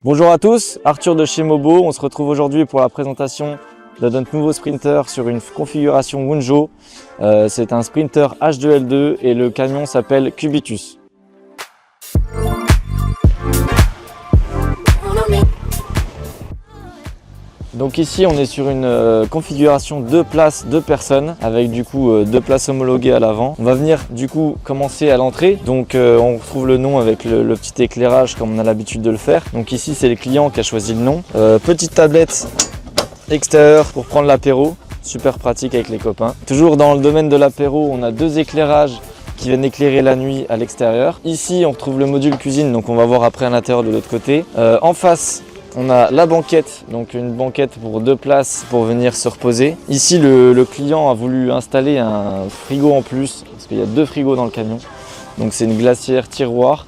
Bonjour à tous, Arthur de chez Mobo. On se retrouve aujourd'hui pour la présentation de notre nouveau Sprinter sur une configuration Wunjo. C'est un Sprinter H2L2 et le camion s'appelle Cubitus. Donc ici on est sur une configuration 2 places 2 personnes avec du coup 2 places homologuées à l'avant. On va venir du coup commencer à l'entrée, donc on retrouve le nom avec le petit éclairage comme on a l'habitude de le faire. Donc ici c'est le client qui a choisi le nom. Petite tablette extérieure pour prendre l'apéro, super pratique avec les copains. Toujours dans le domaine de l'apéro, on a 2 éclairages qui viennent éclairer la nuit à l'extérieur. Ici on retrouve le module cuisine, donc on va voir après à l'intérieur de l'autre côté. En face on a la banquette, donc une banquette pour 2 places pour venir se reposer. Ici le client a voulu installer un frigo en plus, parce qu'il y a 2 frigos dans le camion. Donc c'est une glacière tiroir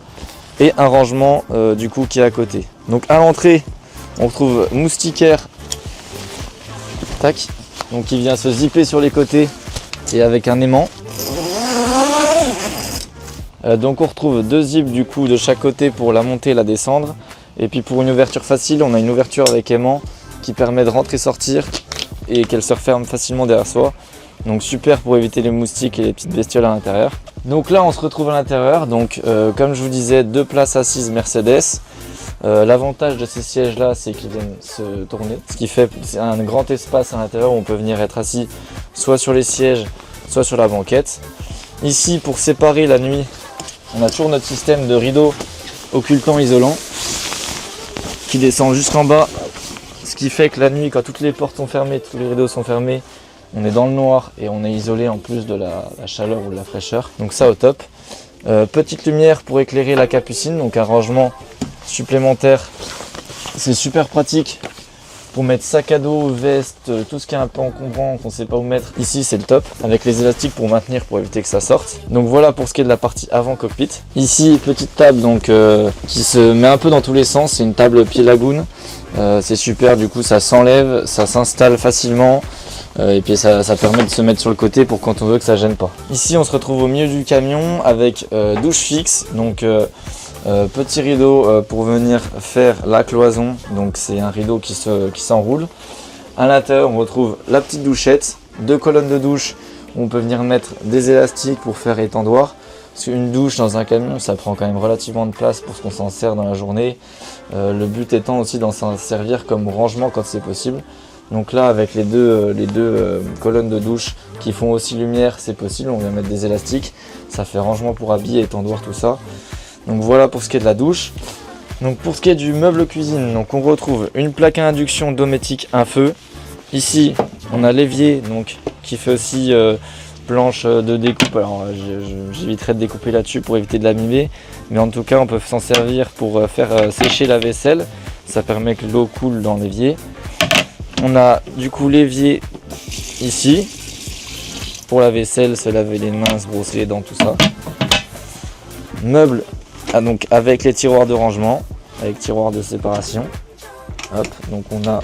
et un rangement du coup qui est à côté. Donc à l'entrée on retrouve moustiquaire, tac, donc qui vient se zipper sur les côtés et avec un aimant. Donc on retrouve 2 zips du coup de chaque côté pour la monter et la descendre. Et puis pour une ouverture facile, on a une ouverture avec aimant qui permet de rentrer sortir et qu'elle se referme facilement derrière soi. Donc super pour éviter les moustiques et les petites bestioles à l'intérieur. Donc là on se retrouve à l'intérieur, donc comme je vous disais, 2 places assises Mercedes. L'avantage de ces sièges là c'est qu'ils viennent se tourner, ce qui fait c'est un grand espace à l'intérieur où on peut venir être assis soit sur les sièges, soit sur la banquette. Ici pour séparer la nuit, on a toujours notre système de rideau occultant isolant qui descend jusqu'en bas, ce qui fait que la nuit quand toutes les portes sont fermées, tous les rideaux sont fermés, on est dans le noir et on est isolé en plus de la chaleur ou de la fraîcheur, donc ça au top. Petite lumière pour éclairer la capucine, donc un rangement supplémentaire, c'est super pratique pour mettre sac à dos, veste, tout ce qui est un peu encombrant qu'on ne sait pas où mettre. Ici c'est le top, avec les élastiques pour maintenir, pour éviter que ça sorte. Donc voilà pour ce qui est de la partie avant cockpit. Ici petite table donc qui se met un peu dans tous les sens, c'est une table pied lagoon. C'est super, du coup ça s'enlève, ça s'installe facilement. Et puis ça permet de se mettre sur le côté pour quand on veut que ça gêne pas. Ici on se retrouve au milieu du camion avec douche fixe, donc petit rideau pour venir faire la cloison, donc c'est un rideau qui s'enroule. À l'intérieur on retrouve la petite douchette, 2 colonnes de douche où on peut venir mettre des élastiques pour faire étendoir. Parce qu'une douche dans un camion ça prend quand même relativement de place pour ce qu'on s'en sert dans la journée. Le but étant aussi d'en s'en servir comme rangement quand c'est possible. Donc là avec les deux colonnes de douche qui font aussi lumière, c'est possible, on vient mettre des élastiques, ça fait rangement pour habits, étendoir, tout ça. Donc voilà pour ce qui est de la douche. Donc pour ce qui est du meuble cuisine, donc on retrouve une plaque à induction Dometic 1 feu. Ici on a l'évier donc qui fait aussi planche de découpe. Alors j'éviterai de découper là-dessus pour éviter de l'abîmer, mais en tout cas on peut s'en servir pour faire sécher la vaisselle. Ça permet que l'eau coule dans l'évier. On a du coup l'évier ici pour la vaisselle, se laver les mains, se brosser les dents, tout ça. Meuble donc avec les tiroirs de rangement, avec tiroirs de séparation. Hop, donc on a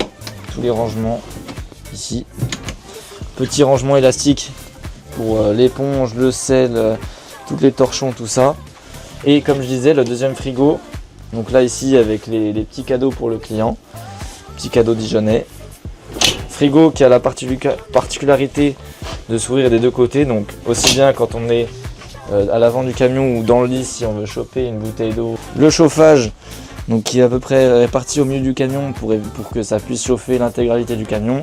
tous les rangements ici. Petit rangement élastique pour l'éponge, le sel, tous les torchons, tout ça. Et comme je disais, le deuxième frigo, donc là ici avec les petits cadeaux pour le client, petits cadeaux dijonnais. Frigo qui a la particularité de s'ouvrir des deux côtés, donc aussi bien quand on est à l'avant du camion ou dans le lit si on veut choper une bouteille d'eau. Le chauffage donc qui est à peu près réparti au milieu du camion pour que ça puisse chauffer l'intégralité du camion.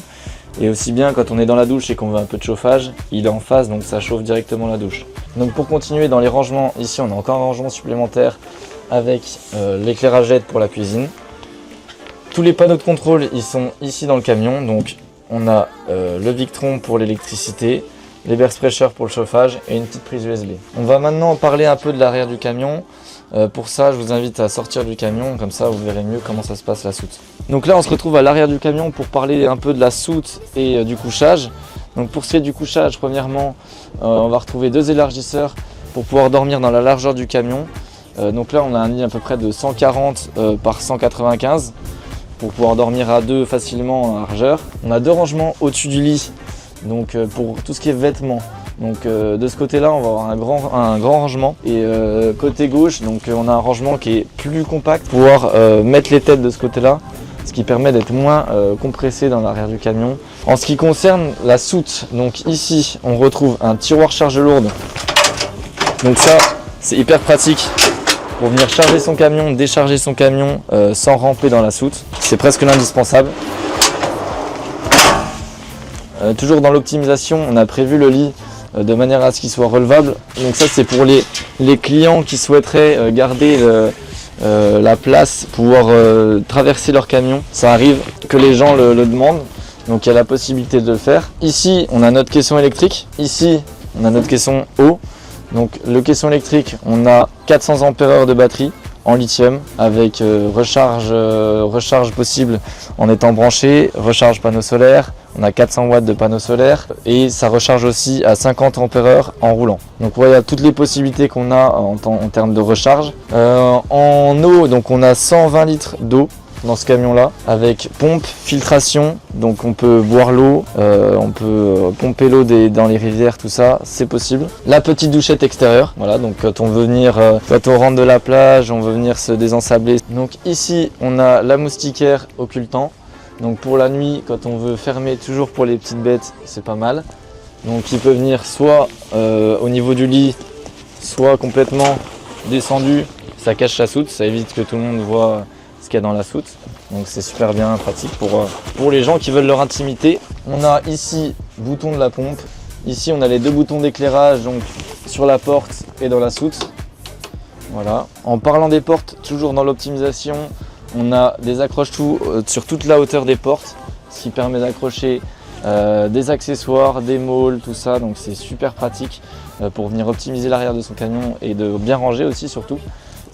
Et aussi bien quand on est dans la douche et qu'on veut un peu de chauffage, il est en face donc ça chauffe directement la douche. Donc pour continuer dans les rangements, ici on a encore un rangement supplémentaire avec l'éclairage LED pour la cuisine. Tous les panneaux de contrôle ils sont ici dans le camion, donc on a le Victron pour l'électricité, les berce-fraîcheurs pour le chauffage et une petite prise USB. On va maintenant parler un peu de l'arrière du camion. Pour ça, je vous invite à sortir du camion, comme ça vous verrez mieux comment ça se passe la soute. Donc là, on se retrouve à l'arrière du camion pour parler un peu de la soute et du couchage. Donc pour ce qui est du couchage, premièrement, on va retrouver 2 élargisseurs pour pouvoir dormir dans la largeur du camion. Donc là, on a un lit à peu près de 140 par 195 pour pouvoir dormir à 2 facilement en largeur. On a 2 rangements au-dessus du lit. Donc pour tout ce qui est vêtements, Donc de ce côté là on va avoir un grand rangement et côté gauche donc on a un rangement qui est plus compact pour pouvoir mettre les têtes de ce côté là, ce qui permet d'être moins compressé dans l'arrière du camion. En ce qui concerne la soute, donc ici on retrouve un tiroir charge lourde, donc ça c'est hyper pratique pour venir charger son camion, décharger son camion sans ramper dans la soute, c'est presque l'indispensable. Toujours dans l'optimisation, on a prévu le lit de manière à ce qu'il soit relevable. Donc ça c'est pour les clients qui souhaiteraient garder la place, pouvoir traverser leur camion. Ça arrive que les gens le demandent, donc il y a la possibilité de le faire. Ici on a notre caisson électrique, ici on a notre caisson eau. Donc le caisson électrique, on a 400 ampères de batterie en lithium avec recharge possible en étant branché, recharge panneau solaire, on a 400 watts de panneau solaire et ça recharge aussi à 50 ampères en roulant. Donc voilà toutes les possibilités qu'on a en termes de recharge. En eau, donc on a 120 litres d'eau dans ce camion là avec pompe, filtration, donc on peut boire l'eau, on peut pomper l'eau dans les rivières, tout ça c'est possible. La petite douchette extérieure, voilà, donc quand on veut venir, quand on rentre de la plage, on veut venir se désensabler. Donc ici on a la moustiquaire occultant, donc pour la nuit quand on veut fermer toujours pour les petites bêtes c'est pas mal. Donc il peut venir soit au niveau du lit, soit complètement descendu, ça cache la soute, ça évite que tout le monde voit ce qu'il y a dans la soute, donc c'est super bien pratique pour les gens qui veulent leur intimité. On a ici bouton de la pompe, ici on a les deux boutons d'éclairage donc sur la porte et dans la soute. Voilà. En parlant des portes, toujours dans l'optimisation, on a des accroche-tout sur toute la hauteur des portes, ce qui permet d'accrocher des accessoires, des mauls, tout ça, donc c'est super pratique pour venir optimiser l'arrière de son camion et de bien ranger aussi surtout.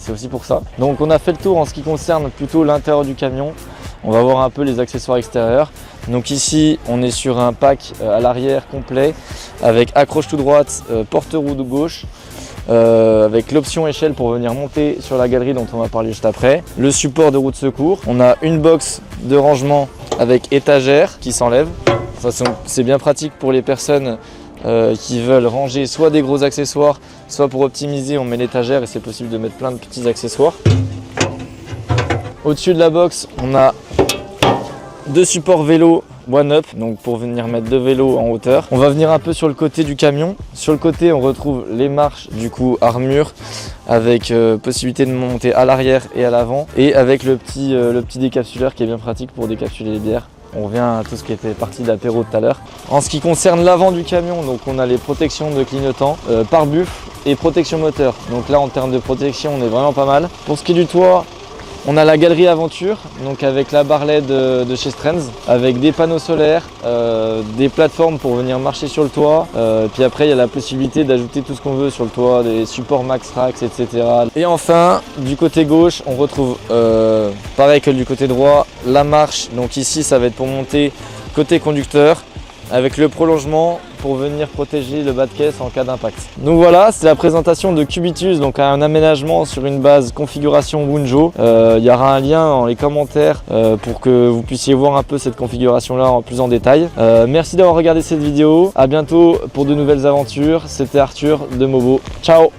C'est aussi pour ça. Donc on a fait le tour en ce qui concerne plutôt l'intérieur du camion. On va voir un peu les accessoires extérieurs. Donc ici on est sur un pack à l'arrière complet avec accroche tout droite, porte-roue de gauche, avec l'option échelle pour venir monter sur la galerie dont on va parler juste après. Le support de roue de secours. On a une box de rangement avec étagère qui s'enlève. C'est bien pratique pour les personnes qui veulent ranger soit des gros accessoires, soit pour optimiser on met l'étagère et c'est possible de mettre plein de petits accessoires. Au-dessus de la box on a deux supports vélo one up, donc pour venir mettre deux vélos en hauteur. On va venir un peu sur le côté du camion. Sur le côté on retrouve les marches du coup armure avec possibilité de monter à l'arrière et à l'avant et avec le petit décapsuleur qui est bien pratique pour décapsuler les bières. On revient à tout ce qui était parti de l'apéro tout à l'heure. En ce qui concerne l'avant du camion, donc on a les protections de clignotants, pare-buffle et protection moteur. Donc là en termes de protection on est vraiment pas mal. Pour ce qui est du toit, on a la galerie aventure, donc avec la barre LED de chez Strands, avec des panneaux solaires, des plateformes pour venir marcher sur le toit. Puis après il y a la possibilité d'ajouter tout ce qu'on veut sur le toit, des supports Maxtrax, etc. Et enfin du côté gauche on retrouve pareil que du côté droit la marche. Donc ici ça va être pour monter côté conducteur avec le prolongement pour venir protéger le bas de caisse en cas d'impact. Donc voilà, c'est la présentation de Cubitus, donc un aménagement sur une base configuration Wunjo. Il y aura un lien dans les commentaires pour que vous puissiez voir un peu cette configuration là en plus en détail. Merci d'avoir regardé cette vidéo, à bientôt pour de nouvelles aventures. C'était Arthur de Mobo, ciao.